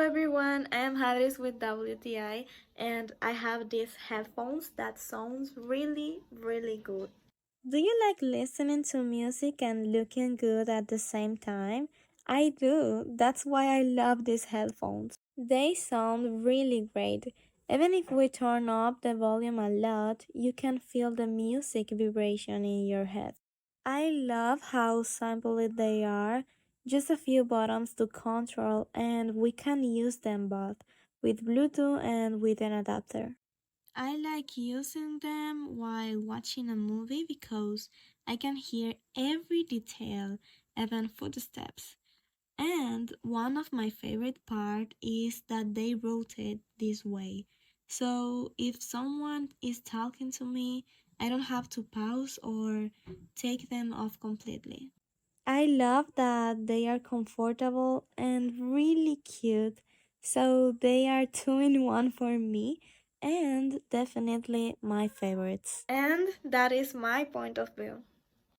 everyone, I am Hadris with WTI and I have these headphones that sounds really good. Do you like listening to music and looking good at the same time? I do. That's why I love these headphones. They sound really great. Even if we turn up the volume a lot, you can feel the music vibration in your head. I love how simple they are. Just a few buttons to control, and we can use them both with Bluetooth and with an adapter. I like using them while watching a movie because I can hear every detail, even footsteps. And one of my favorite part is that they rotate this way. So if someone is talking to me, I don't have to pause or take them off completely. I love that they are comfortable and really cute. So they are two in one for me and definitely my favorites. And that is my point of view.